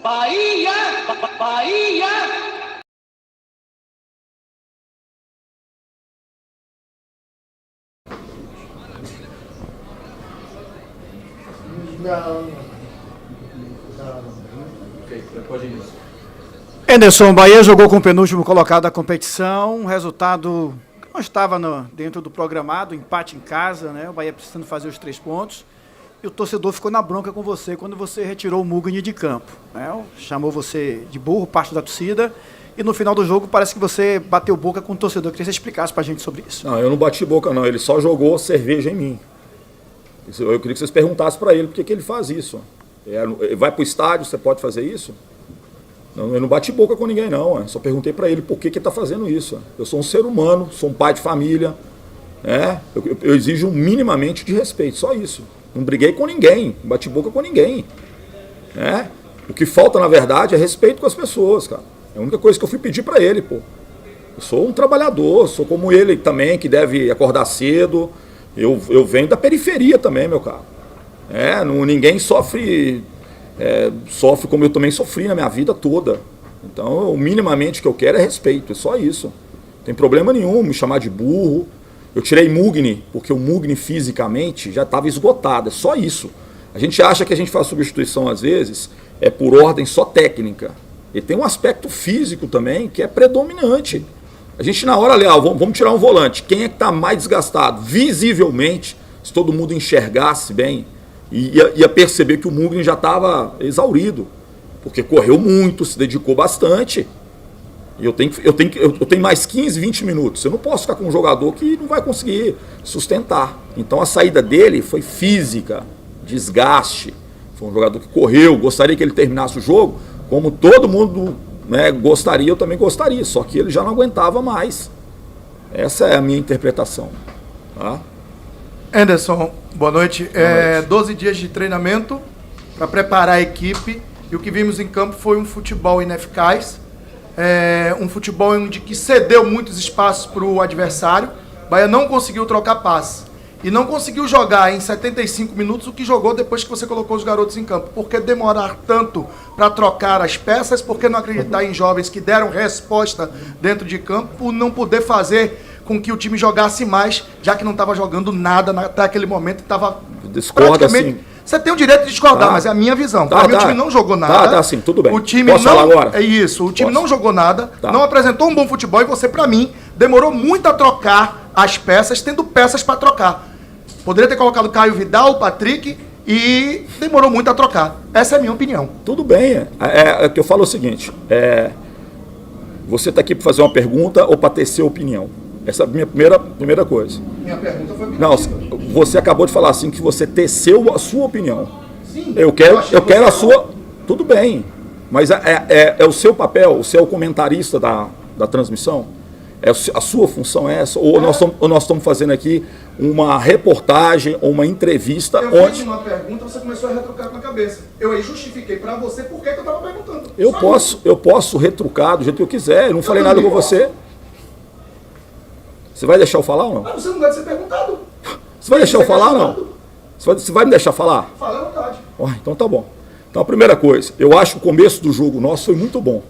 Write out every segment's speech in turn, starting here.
Bahia! Bahia! Anderson, Bahia jogou com o penúltimo colocado da competição, um resultado que não estava dentro do programado, empate em casa, né? O Bahia precisando fazer os 3 pontos. E o torcedor ficou na bronca com você quando você retirou o Mugni de campo, né? Chamou você de burro, parte da torcida, e no final do jogo parece que você bateu boca com o torcedor. Eu queria que você explicasse pra gente sobre isso. Não, eu não bati boca não, ele só jogou cerveja em mim. Eu queria que vocês perguntassem para ele por que ele faz isso. Vai pro estádio, você pode fazer isso? Não, eu não bati boca com ninguém não, só perguntei para ele por que ele está fazendo isso. Eu sou um ser humano, sou um pai de família, eu exijo minimamente de respeito, só isso. Não briguei com ninguém, não bati boca com ninguém. O que falta, na verdade, é respeito com as pessoas, cara. É a única coisa que eu fui pedir para ele, pô. Eu sou um trabalhador, sou como ele também, que deve acordar cedo. Eu venho da periferia também, meu caro. Ninguém sofre como eu também sofri na minha vida toda. Então, o minimamente que eu quero é respeito, é só isso. Não tem problema nenhum me chamar de burro. Eu tirei Mugni, porque o Mugni fisicamente já estava esgotado, é só isso. A gente acha que a gente faz substituição às vezes, por ordem só técnica. Ele tem um aspecto físico também que é predominante. A gente na hora ali, vamos tirar um volante. Quem é que está mais desgastado? Visivelmente, se todo mundo enxergasse bem, ia perceber que o Mugni já estava exaurido. Porque correu muito, se dedicou bastante. E eu tenho mais 15, 20 minutos. Eu não posso ficar com um jogador que não vai conseguir sustentar. Então a saída dele foi física, desgaste. Foi um jogador que correu, gostaria que ele terminasse o jogo, como todo mundo gostaria, eu também gostaria. Só que ele já não aguentava mais. Essa é a minha interpretação. Tá? Anderson, boa noite. Boa noite. 12 dias de treinamento para preparar a equipe. E o que vimos em campo foi um futebol ineficaz. Um futebol onde que cedeu muitos espaços para o adversário. O Bahia não conseguiu trocar passe. E não conseguiu jogar em 75 minutos o que jogou depois que você colocou os garotos em campo. Por que demorar tanto para trocar as peças? Por que não acreditar em jovens que deram resposta dentro de campo? Por não poder fazer com que o time jogasse mais, já que não estava jogando nada até aquele momento. Estava praticamente... Assim. Você tem o direito de discordar, mas é a minha visão. Para mim, o time não jogou nada. Tá, sim, tudo bem. O time Posso falar agora? É isso. O time não jogou nada, não apresentou um bom futebol e você, para mim, demorou muito a trocar as peças, tendo peças para trocar. Poderia ter colocado Caio Vidal, o Patrick, e demorou muito a trocar. Essa é a minha opinião. Tudo bem. É que eu falo o seguinte, você está aqui para fazer uma pergunta ou para ter sua opinião? Essa é a minha primeira coisa. Minha pergunta foi... Não, você acabou de falar assim que você teceu a sua opinião. Sim. Eu quero a sua... Tudo bem, mas é o seu papel, você é o comentarista da transmissão? A sua função é essa? Ou nós estamos fazendo aqui uma reportagem ou uma entrevista eu fiz uma pergunta, você começou a retrucar com a cabeça. Eu aí justifiquei para você por que eu estava perguntando. Eu posso retrucar do jeito que eu quiser, eu não falei nada com você. Você vai deixar eu falar ou não? Você não deve ser perguntado. Você vai deixar eu falar ou não? Você vai me deixar falar? Fala à vontade. Então tá bom. Então a primeira coisa, eu acho que o começo do jogo nosso foi muito bom.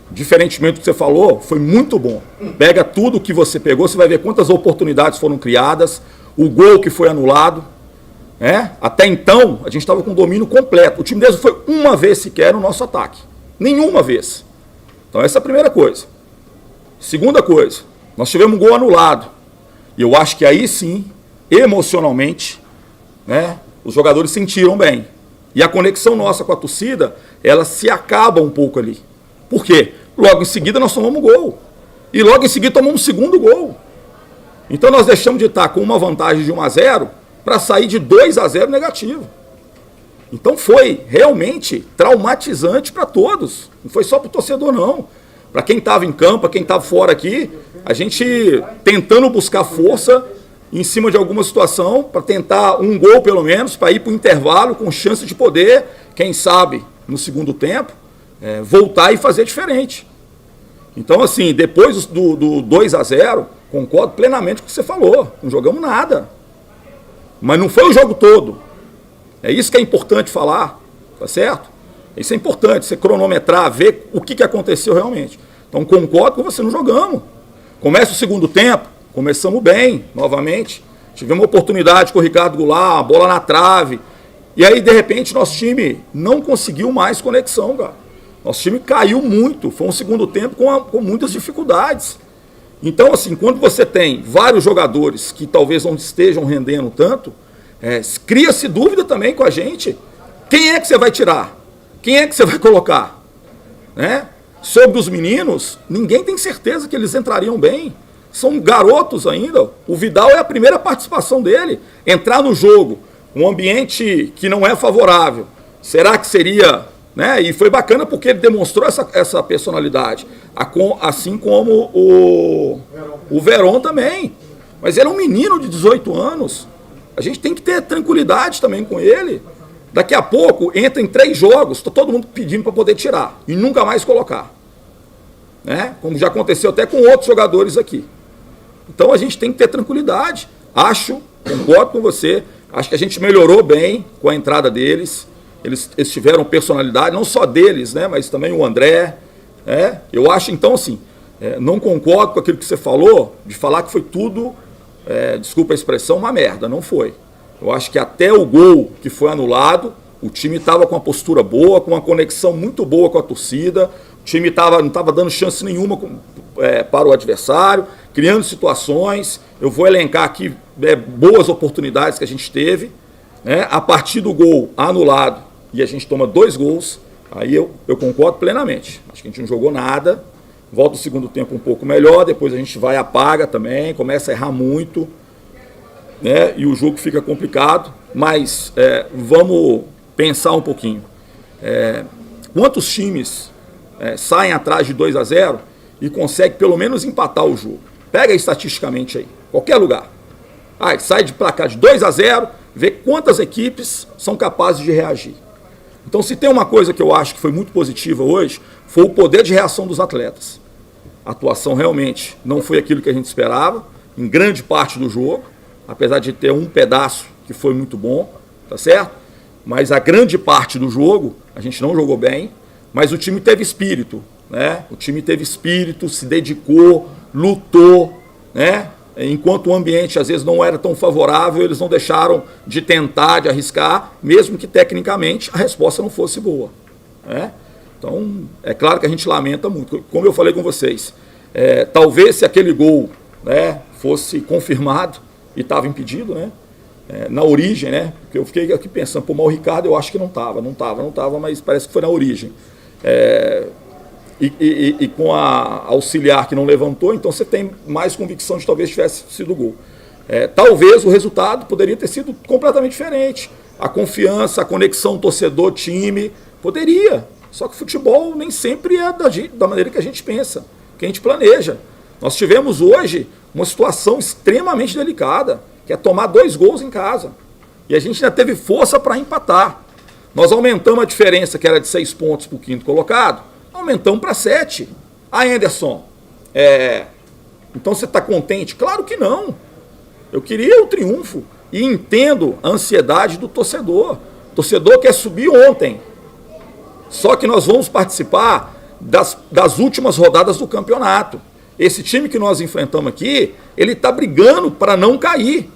Diferentemente do que você falou, foi muito bom. Pega tudo que você pegou, você vai ver quantas oportunidades foram criadas, o gol que foi anulado. Até então, a gente estava com domínio completo. O time deles foi uma vez sequer no nosso ataque. Nenhuma vez. Então essa é a primeira coisa. Segunda coisa, nós tivemos um gol anulado. E eu acho que aí sim, emocionalmente, os jogadores sentiram bem. E a conexão nossa com a torcida, ela se acaba um pouco ali. Por quê? Logo em seguida nós tomamos um gol. E logo em seguida tomamos um segundo gol. Então nós deixamos de estar com uma vantagem de 1-0 para sair de 2-0 negativo. Então foi realmente traumatizante para todos. Não foi só para o torcedor, não. Para quem estava em campo, para quem estava fora aqui, a gente tentando buscar força em cima de alguma situação, para tentar um gol pelo menos, para ir para o intervalo com chance de poder, quem sabe, no segundo tempo, voltar e fazer diferente. Então, assim, depois do 2-0, concordo plenamente com o que você falou. Não jogamos nada. Mas não foi o jogo todo. É isso que é importante falar, tá certo? Isso é importante, você cronometrar, ver o que aconteceu realmente. Então concordo com você, não jogamos. Começa o segundo tempo, começamos bem, novamente. Tivemos uma oportunidade com o Ricardo Goulart, a bola na trave. E aí, de repente, nosso time não conseguiu mais conexão, cara. Nosso time caiu muito, foi um segundo tempo com muitas dificuldades. Então, assim, quando você tem vários jogadores que talvez não estejam rendendo tanto, cria-se dúvida também com a gente. Quem é que você vai tirar? Quem é que você vai colocar? Né? Sobre os meninos, ninguém tem certeza que eles entrariam bem. São garotos ainda. O Vidal é a primeira participação dele. Entrar no jogo, um ambiente que não é favorável. Será que seria... Né? E foi bacana porque ele demonstrou essa personalidade. Assim como o Veron também. Mas ele é um menino de 18 anos. A gente tem que ter tranquilidade também com ele. Daqui a pouco, entra em 3 jogos, está todo mundo pedindo para poder tirar e nunca mais colocar. Né? Como já aconteceu até com outros jogadores aqui. Então a gente tem que ter tranquilidade. Concordo com você, acho que a gente melhorou bem com a entrada deles. Eles tiveram personalidade, não só deles, né, mas também o André. Eu acho, então, assim, não concordo com aquilo que você falou, de falar que foi tudo, desculpa a expressão, uma merda. Não foi. Eu acho que até o gol que foi anulado, o time estava com uma postura boa, com uma conexão muito boa com a torcida. O time não estava dando chance nenhuma para o adversário, criando situações. Eu vou elencar aqui boas oportunidades que a gente teve. Né? A partir do gol anulado, e a gente toma 2 gols, aí eu concordo plenamente. Acho que a gente não jogou nada. Volta o segundo tempo um pouco melhor, depois a gente vai apaga também, começa a errar muito. Né? E o jogo fica complicado, mas vamos pensar um pouquinho. Quantos times saem atrás de 2-0 e conseguem pelo menos empatar o jogo? Pega estatisticamente aí, qualquer lugar. Sai de placar de 2-0, vê quantas equipes são capazes de reagir. Então, se tem uma coisa que eu acho que foi muito positiva hoje, foi o poder de reação dos atletas. A atuação realmente não foi aquilo que a gente esperava, em grande parte do jogo, apesar de ter um pedaço que foi muito bom, tá certo? Mas a grande parte do jogo, a gente não jogou bem, mas o time teve espírito, né? O time teve espírito, se dedicou, lutou, né? Enquanto o ambiente às vezes não era tão favorável, eles não deixaram de tentar, de arriscar, mesmo que tecnicamente a resposta não fosse boa. Né? Então, é claro que a gente lamenta muito. Como eu falei com vocês, talvez se aquele gol, né, fosse confirmado e estava impedido, né, na origem, né, porque eu fiquei aqui pensando, mas o Ricardo eu acho que não estava, mas parece que foi na origem. E com a auxiliar que não levantou, então você tem mais convicção de talvez tivesse sido gol. Talvez o resultado poderia ter sido completamente diferente. A confiança, a conexão torcedor-time, poderia. Só que o futebol nem sempre é da maneira que a gente pensa, que a gente planeja. Nós tivemos hoje uma situação extremamente delicada, que é tomar 2 gols em casa. E a gente ainda teve força para empatar. Nós aumentamos a diferença, que era de 6 pontos para o 5º colocado, aumentamos para 7. Anderson, então você está contente? Claro que não. Eu queria o triunfo e entendo a ansiedade do torcedor. O torcedor quer subir ontem. Só que nós vamos participar das últimas rodadas do campeonato. Esse time que nós enfrentamos aqui, ele está brigando para não cair.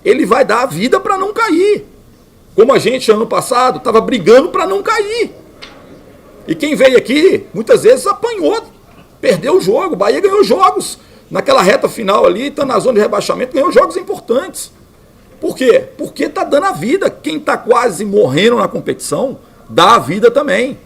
Ele vai dar a vida para não cair. Como a gente, ano passado, estava brigando para não cair. E quem veio aqui, muitas vezes apanhou, perdeu o jogo. O Bahia ganhou jogos. Naquela reta final ali, está na zona de rebaixamento, ganhou jogos importantes. Por quê? Porque está dando a vida. Quem está quase morrendo na competição, dá a vida também.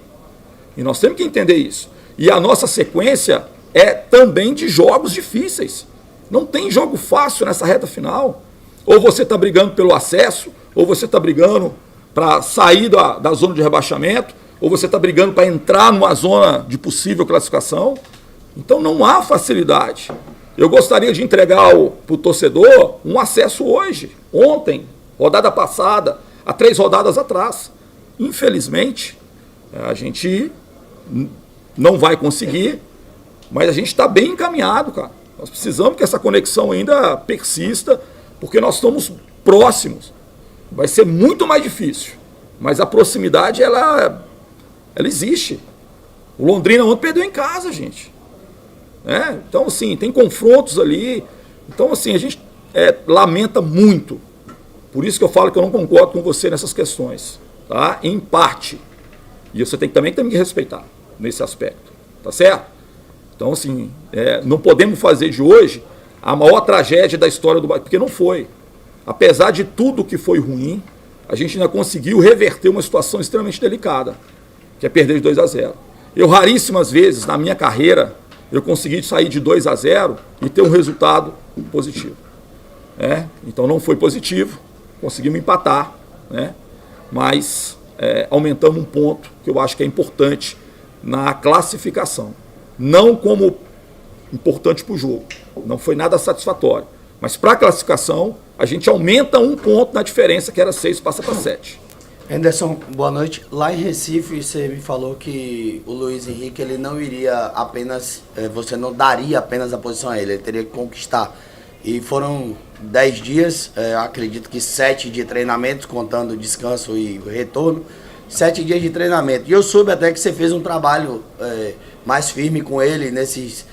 E nós temos que entender isso. E a nossa sequência é também de jogos difíceis. Não tem jogo fácil nessa reta final. Ou você está brigando pelo acesso, ou você está brigando para sair da zona de rebaixamento, ou você está brigando para entrar numa zona de possível classificação. Então não há facilidade. Eu gostaria de entregar para o torcedor um acesso hoje, ontem, rodada passada, há 3 rodadas atrás. Infelizmente, a gente não vai conseguir, mas a gente está bem encaminhado, cara. Nós precisamos que essa conexão ainda persista, porque nós estamos próximos. Vai ser muito mais difícil. Mas a proximidade, ela existe. O Londrina ontem perdeu em casa, gente. Então, assim, tem confrontos ali. Então, assim, a gente lamenta muito. Por isso que eu falo que eu não concordo com você nessas questões. Tá? Em parte. E você também tem que respeitar nesse aspecto. Tá certo? Então, assim, não podemos fazer de hoje a maior tragédia da história do Bahia, porque não foi. Apesar de tudo que foi ruim, a gente ainda conseguiu reverter uma situação extremamente delicada, que é perder de 2-0. Eu, raríssimas vezes, na minha carreira, eu consegui sair de 2-0 e ter um resultado positivo. Então não foi positivo, conseguimos empatar, mas aumentamos um ponto que eu acho que é importante na classificação. Não como importante para o jogo, não foi nada satisfatório. Mas para a classificação, a gente aumenta um ponto na diferença, que era 6, passa para 7. Anderson, boa noite. Lá em Recife, você me falou que o Luiz Henrique ele não iria apenas, você não daria apenas a posição a ele, ele teria que conquistar. E foram 10 dias, acredito que 7 de treinamento, contando descanso e retorno, 7 dias de treinamento. E eu soube até que você fez um trabalho mais firme com ele nesses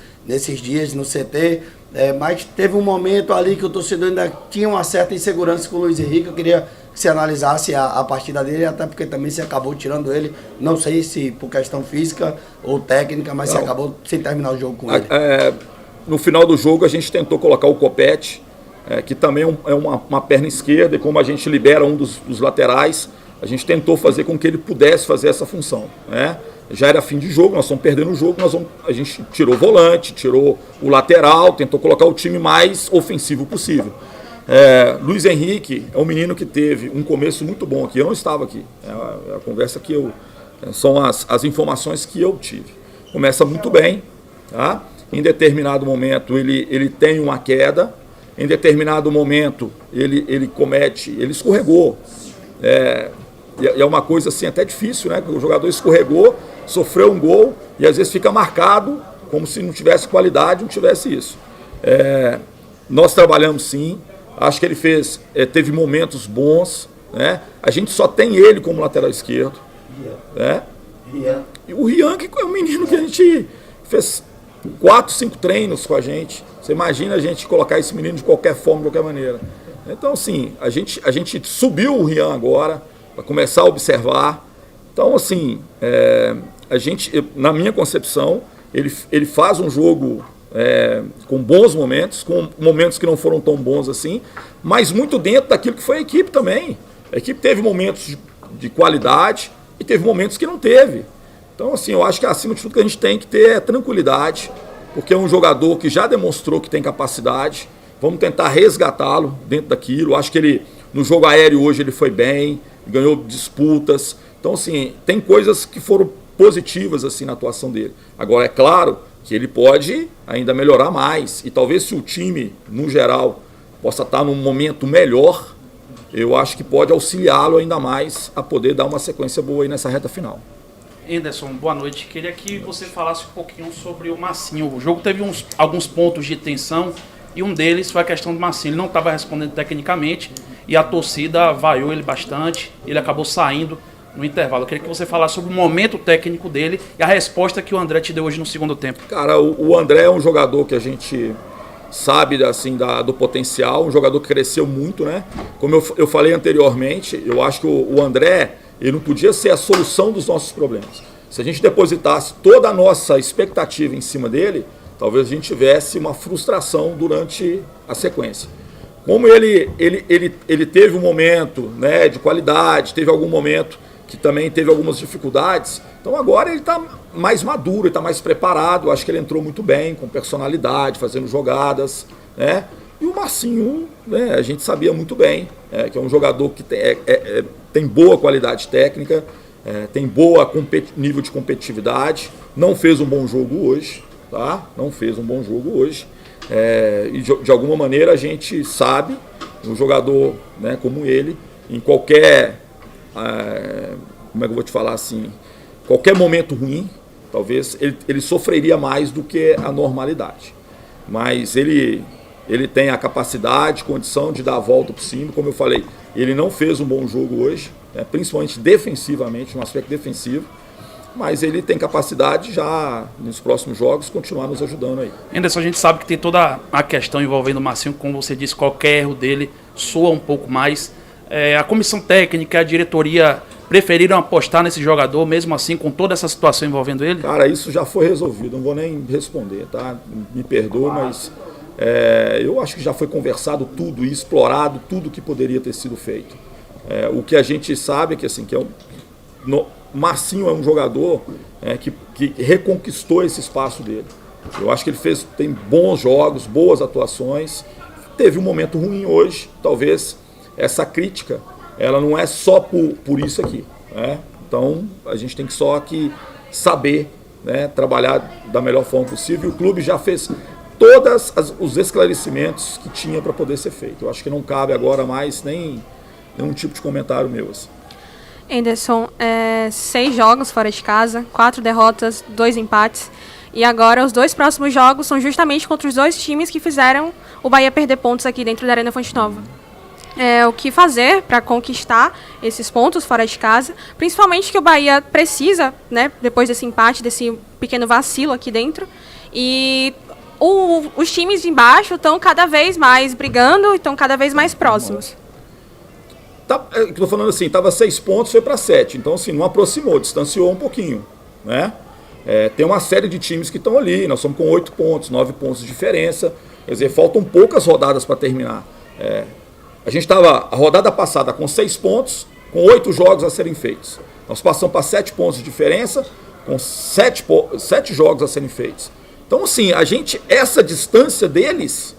dias no CT, mas teve um momento ali que o torcedor ainda tinha uma certa insegurança com o Luiz Henrique. Eu queria que você analisasse a partida dele, até porque também você acabou tirando ele, não sei se por questão física ou técnica, mas não, você acabou sem terminar o jogo com ele. No final do jogo a gente tentou colocar o Copete, que também é uma perna esquerda, e como a gente libera um dos laterais, a gente tentou fazer com que ele pudesse fazer essa função. Já era fim de jogo, nós estamos perdendo o jogo, a gente tirou o volante, tirou o lateral, tentou colocar o time mais ofensivo possível. Luiz Henrique é um menino que teve um começo muito bom aqui, eu não estava aqui, a conversa que são as informações que eu tive. Começa muito bem, tá? Em determinado momento ele tem uma queda, em determinado momento ele escorregou. E é uma coisa assim até difícil, né? O jogador escorregou, sofreu um gol e às vezes fica marcado como se não tivesse qualidade, não tivesse isso. Nós trabalhamos sim, acho que ele teve momentos bons, né? A gente só tem ele como lateral esquerdo. E o Rian, que é um menino que a gente fez 4, 5 treinos com a gente. Você imagina a gente colocar esse menino de qualquer forma, de qualquer maneira. Então, assim, a gente subiu o Rian agora, para começar a observar. Então, assim, na minha concepção, ele faz um jogo com bons momentos, com momentos que não foram tão bons assim, mas muito dentro daquilo que foi a equipe também. A equipe teve momentos de qualidade e teve momentos que não teve. Então, assim, eu acho que acima de tudo que a gente tem que ter tranquilidade, porque é um jogador que já demonstrou que tem capacidade. Vamos tentar resgatá-lo dentro daquilo. Eu acho que ele, no jogo aéreo hoje, ele foi bem, ganhou disputas. Então, assim, tem coisas que foram positivas assim na atuação dele. Agora, é claro que ele pode ainda melhorar mais. E talvez se o time, no geral, possa estar num momento melhor, eu acho que pode auxiliá-lo ainda mais a poder dar uma sequência boa aí nessa reta final. Anderson, boa noite. Queria que você falasse um pouquinho sobre o Massinho. O jogo teve alguns pontos de tensão e um deles foi a questão do Massinho. Ele não estava respondendo tecnicamente e a torcida vaiou ele bastante. Ele acabou saindo no intervalo. Eu queria que você falasse sobre o momento técnico dele e a resposta que o André te deu hoje no segundo tempo. Cara, o André é um jogador que a gente sabe assim, do potencial, um jogador que cresceu muito, né? Como eu falei anteriormente, eu acho que o André, ele não podia ser a solução dos nossos problemas. Se a gente depositasse toda a nossa expectativa em cima dele, talvez a gente tivesse uma frustração durante a sequência. Como ele teve um momento, né, de qualidade, teve algum momento que também teve algumas dificuldades, então agora ele está mais maduro, ele está mais preparado. Eu acho que ele entrou muito bem, com personalidade, fazendo jogadas, né? E o Marcinho, né, a gente sabia muito bem, que é um jogador que tem boa qualidade técnica, tem boa nível de competitividade, não fez um bom jogo hoje, tá? Não fez um bom jogo hoje. E de alguma maneira a gente sabe, um jogador, né, como ele, em qualquer, como é que eu vou te falar assim, qualquer momento ruim, talvez ele sofreria mais do que a normalidade. Mas ele ele tem a capacidade, condição de dar a volta por cima. Como eu falei, ele não fez um bom jogo hoje, né, principalmente defensivamente, no aspecto defensivo, mas ele tem capacidade já nos próximos jogos continuar nos ajudando aí. Anderson, a gente sabe que tem toda a questão envolvendo o Marcinho, como você disse, qualquer erro dele soa um pouco mais. A comissão técnica, a diretoria preferiram apostar nesse jogador, mesmo assim, com toda essa situação envolvendo ele? Cara, isso já foi resolvido, não vou nem responder, tá? Me perdoa, mas eu acho que já foi conversado tudo e explorado tudo que poderia ter sido feito. O que a gente sabe é que, assim, Marcinho é um jogador que reconquistou esse espaço dele. Eu acho que ele tem bons jogos, boas atuações. Teve um momento ruim hoje, talvez essa crítica, ela não é só por isso aqui, né? Então a gente tem que só aqui saber, né, trabalhar da melhor forma possível. E o clube já fez todos os esclarecimentos que tinha para poder ser feito. Eu acho que não cabe agora mais nenhum tipo de comentário meu, assim. Anderson, 6 jogos fora de casa, 4 derrotas, 2 empates. E agora os 2 próximos jogos são justamente contra os 2 times que fizeram o Bahia perder pontos aqui dentro da Arena Fonte Nova. O que fazer para conquistar esses pontos fora de casa, principalmente que o Bahia precisa, né, depois desse empate, desse pequeno vacilo aqui dentro. E os times de embaixo estão cada vez mais brigando e estão cada vez mais próximos. Estou falando assim, estava 6 pontos, foi para 7. Então, assim, não aproximou, distanciou um pouquinho, né? Tem uma série de times que estão ali. Nós somos com 8 pontos, 9 pontos de diferença. Quer dizer, faltam poucas rodadas para terminar. A gente estava a rodada passada com 6 pontos, com 8 jogos a serem feitos. Nós passamos para 7 pontos de diferença, com 7 jogos a serem feitos. Então, assim, essa distância deles,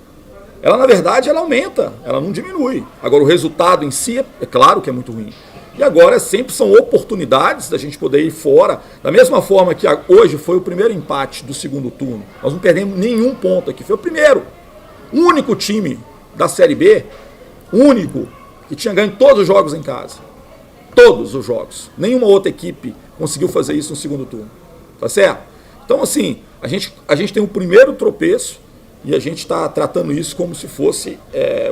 ela na verdade ela aumenta, ela não diminui. Agora o resultado em si é claro que é muito ruim. E agora sempre são oportunidades da gente poder ir fora, da mesma forma que hoje foi o primeiro empate do segundo turno. Nós não perdemos nenhum ponto aqui, foi o primeiro. O único time da Série B, único, que tinha ganho todos os jogos em casa. Todos os jogos. Nenhuma outra equipe conseguiu fazer isso no segundo turno. Tá certo? Então, assim, a gente tem um primeiro tropeço, e a gente está tratando isso como se fosse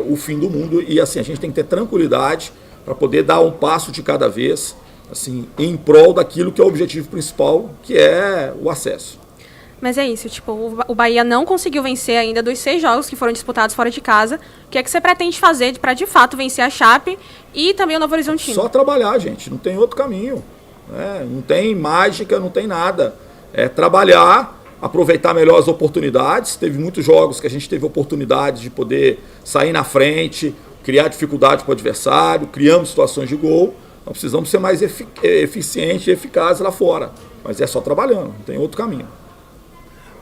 o fim do mundo. E assim, a gente tem que ter tranquilidade para poder dar um passo de cada vez, assim, em prol daquilo que é o objetivo principal, que é o acesso. Mas é isso, tipo, o Bahia não conseguiu vencer ainda dos 6 jogos que foram disputados fora de casa. O que é que você pretende fazer para de fato vencer a Chape e também o Novo Horizontino? Só trabalhar, gente, não tem outro caminho, né? Não tem mágica, não tem nada. É trabalhar, aproveitar melhor as oportunidades. Teve muitos jogos que a gente teve oportunidade de poder sair na frente, criar dificuldade para o adversário, criamos situações de gol. Nós precisamos ser mais eficientes e eficazes lá fora. Mas é só trabalhando, não tem outro caminho.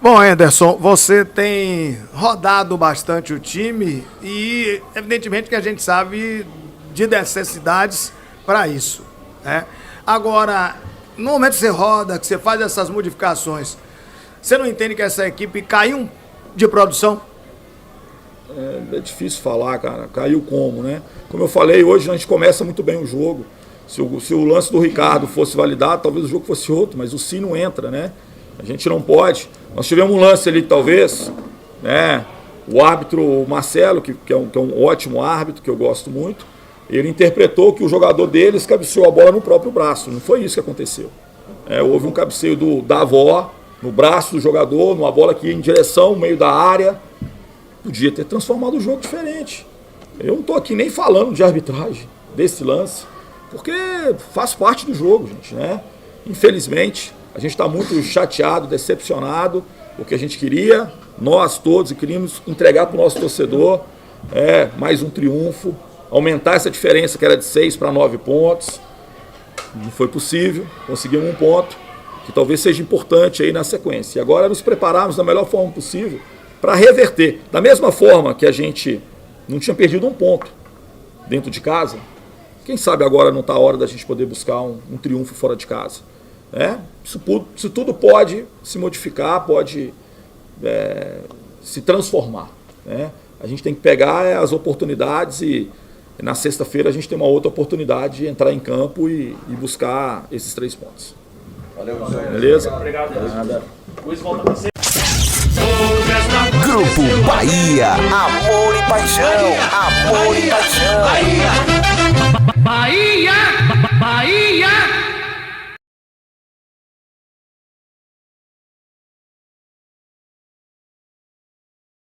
Bom, Anderson, você tem rodado bastante o time e evidentemente que a gente sabe de necessidades para isso, né? Agora, no momento que você roda, que você faz essas modificações, você não entende que essa equipe caiu de produção? É difícil falar, cara. Caiu como, né? Como eu falei, hoje a gente começa muito bem o jogo. Se o lance do Ricardo fosse validado, talvez o jogo fosse outro, mas o Si não entra, né? A gente não pode. Nós tivemos um lance ali, talvez, né? O árbitro, o Marcelo, que é um ótimo árbitro, que eu gosto muito, ele interpretou que o jogador deles cabeceou a bola no próprio braço. Não foi isso que aconteceu. Houve um cabeceio da avó no braço do jogador, numa bola que ia em direção ao meio da área. Podia ter transformado o jogo diferente. Eu não estou aqui nem falando de arbitragem desse lance, porque faz parte do jogo, gente, né? Infelizmente, a gente está muito chateado, decepcionado, porque a gente queria, nós todos, queríamos entregar para o nosso torcedor mais um triunfo, aumentar essa diferença que era de 6 para 9 pontos. Não foi possível, conseguimos um ponto, que talvez seja importante aí na sequência. E agora nos prepararmos da melhor forma possível para reverter. Da mesma forma que a gente não tinha perdido um ponto dentro de casa, quem sabe agora não está a hora da gente poder buscar um triunfo fora de casa. Isso tudo pode se modificar, pode se transformar, né? A gente tem que pegar as oportunidades e na sexta-feira a gente tem uma outra oportunidade de entrar em campo e buscar esses 3 pontos. Valeu, beleza? Obrigado. Nada. Luiz volta para você. Grupo Bahia, amor e paixão, amor e paixão. Bahia.